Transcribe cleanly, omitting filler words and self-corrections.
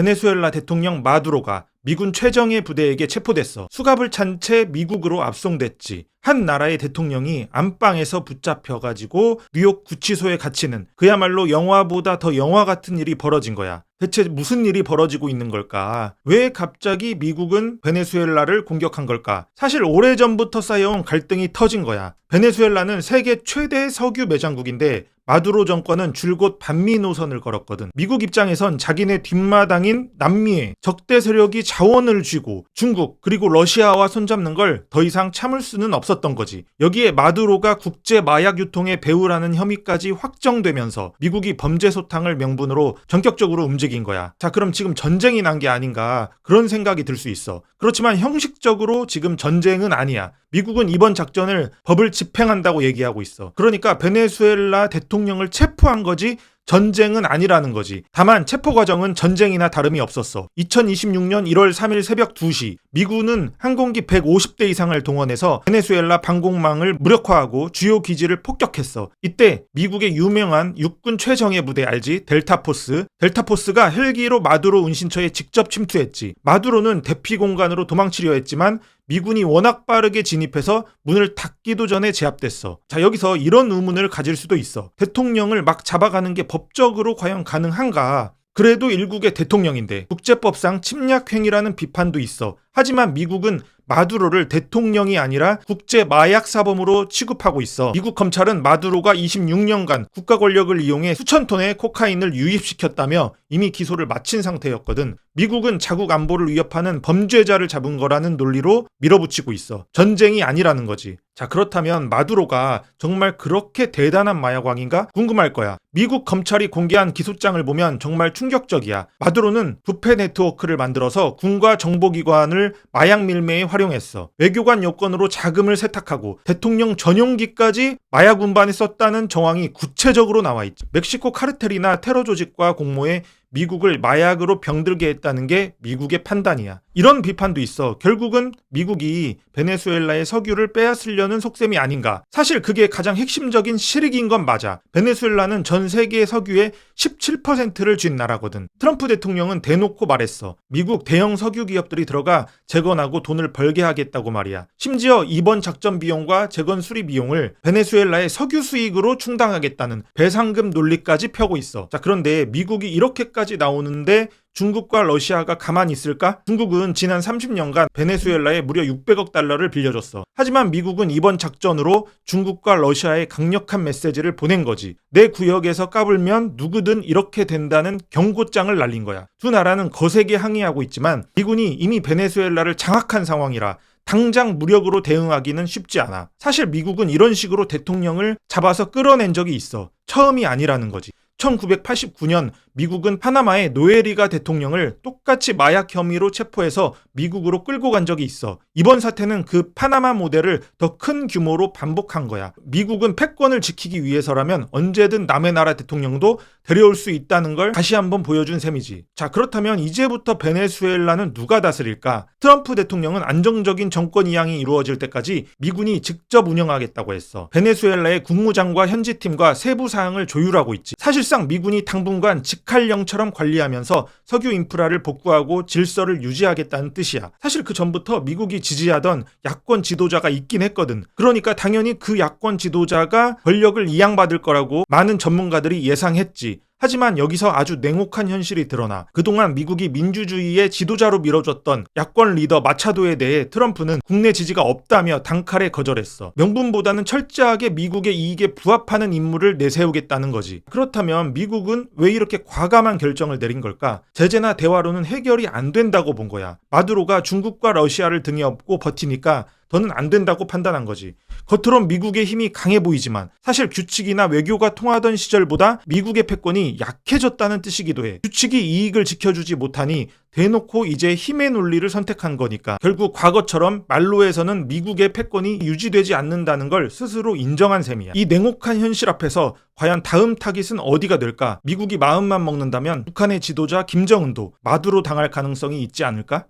베네수엘라 대통령 마두로가 미군 최정예 부대에게 체포됐어. 수갑을 찬 채 미국으로 압송됐지. 한 나라의 대통령이 안방에서 붙잡혀가지고 뉴욕 구치소에 갇히는 그야말로 영화보다 더 영화 같은 일이 벌어진 거야. 대체 무슨 일이 벌어지고 있는 걸까? 왜 갑자기 미국은 베네수엘라를 공격한 걸까? 사실 오래전부터 쌓여온 갈등이 터진 거야. 베네수엘라는 세계 최대 석유 매장국인데 마두로 정권은 줄곧 반미 노선을 걸었거든. 미국 입장에선 자기네 뒷마당인 남미에 적대 세력이 자원을 쥐고 중국 그리고 러시아와 손잡는 걸 더 이상 참을 수는 없었던 거지. 여기에 마두로가 국제 마약 유통의 배후라는 혐의까지 확정되면서 미국이 범죄 소탕을 명분으로 전격적으로 움직인 거야. 자, 그럼 지금 전쟁이 난 게 아닌가 그런 생각이 들 수 있어. 그렇지만 형식적으로 지금 전쟁은 아니야. 미국은 이번 작전을 법을 집행한다고 얘기하고 있어. 그러니까 베네수엘라 대통령을 체포한 거지 전쟁은 아니라는 거지. 다만 체포 과정은 전쟁이나 다름이 없었어. 2026년 1월 3일 새벽 2시 미군은 항공기 150대 이상을 동원해서 베네수엘라 방공망을 무력화하고 주요 기지를 폭격했어. 이때 미국의 유명한 육군 최정예 부대 알지? 델타포스가 헬기로 마두로 운신처에 직접 침투했지. 마두로는 대피 공간으로 도망치려 했지만 미군이 워낙 빠르게 진입해서 문을 닫기도 전에 제압됐어. 자, 여기서 이런 의문을 가질 수도 있어. 대통령을 막 잡아가는 게 법적으로 과연 가능한가? 그래도 일국의 대통령인데 국제법상 침략행위라는 비판도 있어. 하지만 미국은 마두로를 대통령이 아니라 국제 마약 사범으로 취급하고 있어. 미국 검찰은 마두로가 26년간 국가 권력을 이용해 수천 톤의 코카인을 유입시켰다며 이미 기소를 마친 상태였거든. 미국은 자국 안보를 위협하는 범죄자를 잡은 거라는 논리로 밀어붙이고 있어. 전쟁이 아니라는 거지. 자, 그렇다면 마두로가 정말 그렇게 대단한 마약왕인가 궁금할 거야. 미국 검찰이 공개한 기소장을 보면 정말 충격적이야. 마두로는 부패 네트워크를 만들어서 군과 정보기관을 마약 밀매에 활용했어. 외교관 여건으로 자금을 세탁하고 대통령 전용기까지 마약 운반에 썼다는 정황이 구체적으로 나와 있지. 멕시코 카르텔이나 테러 조직과 공모해 미국을 마약으로 병들게 했다는 게 미국의 판단이야. 이런 비판도 있어. 결국은 미국이 베네수엘라의 석유를 빼앗으려는 속셈이 아닌가. 사실 그게 가장 핵심적인 실익인 건 맞아. 베네수엘라는 전 세계 석유의 17%를 쥔 나라거든. 트럼프 대통령은 대놓고 말했어. 미국 대형 석유 기업들이 들어가 재건하고 돈을 벌게 하겠다고 말이야. 심지어 이번 작전 비용과 재건 수리 비용을 베네수엘라의 석유 수익으로 충당하겠다는 배상금 논리까지 펴고 있어. 자, 그런데 미국이 이렇게까지 나오는데 중국과 러시아가 가만히 있을까? 중국은 지난 30년간 베네수엘라에 무려 600억 달러를 빌려줬어. 하지만 미국은 이번 작전으로 중국과 러시아에 강력한 메시지를 보낸 거지. 내 구역에서 까불면 누구든 이렇게 된다는 경고장을 날린 거야. 두 나라는 거세게 항의하고 있지만 미군이 이미 베네수엘라를 장악한 상황이라 당장 무력으로 대응하기는 쉽지 않아. 사실 미국은 이런 식으로 대통령을 잡아서 끌어낸 적이 있어. 처음이 아니라는 거지. 1989년 미국은 파나마의 노에리가 대통령을 똑같이 마약 혐의로 체포해서 미국으로 끌고 간 적이 있어. 이번 사태는 그 파나마 모델을 더 큰 규모로 반복한 거야. 미국은 패권을 지키기 위해서라면 언제든 남의 나라 대통령도 데려올 수 있다는 걸 다시 한번 보여준 셈이지. 자, 그렇다면 이제부터 베네수엘라는 누가 다스릴까? 트럼프 대통령은 안정적인 정권 이양이 이루어질 때까지 미군이 직접 운영하겠다고 했어. 베네수엘라의 국무장과 현지팀과 세부 사항을 조율하고 있지. 사실상 미군이 당분간 직할령처럼 관리하면서 석유 인프라를 복구하고 질서를 유지하겠다는 뜻이야. 사실 그 전부터 미국이 지지하던 야권 지도자가 있긴 했거든. 그러니까 당연히 그 야권 지도자가 권력을 이양받을 거라고 많은 전문가들이 예상했지. 하지만 여기서 아주 냉혹한 현실이 드러나. 그동안 미국이 민주주의의 지도자로 밀어줬던 야권 리더 마차도에 대해 트럼프는 국내 지지가 없다며 단칼에 거절했어. 명분보다는 철저하게 미국의 이익에 부합하는 인물을 내세우겠다는 거지. 그렇다면 미국은 왜 이렇게 과감한 결정을 내린 걸까? 제재나 대화로는 해결이 안 된다고 본 거야. 마두로가 중국과 러시아를 등에 업고 버티니까 더는 안 된다고 판단한 거지. 겉으론 미국의 힘이 강해 보이지만 사실 규칙이나 외교가 통하던 시절보다 미국의 패권이 약해졌다는 뜻이기도 해. 규칙이 이익을 지켜주지 못하니 대놓고 이제 힘의 논리를 선택한 거니까 결국 과거처럼 말로에서는 미국의 패권이 유지되지 않는다는 걸 스스로 인정한 셈이야. 이 냉혹한 현실 앞에서 과연 다음 타깃은 어디가 될까? 미국이 마음만 먹는다면 북한의 지도자 김정은도 마두로 당할 가능성이 있지 않을까?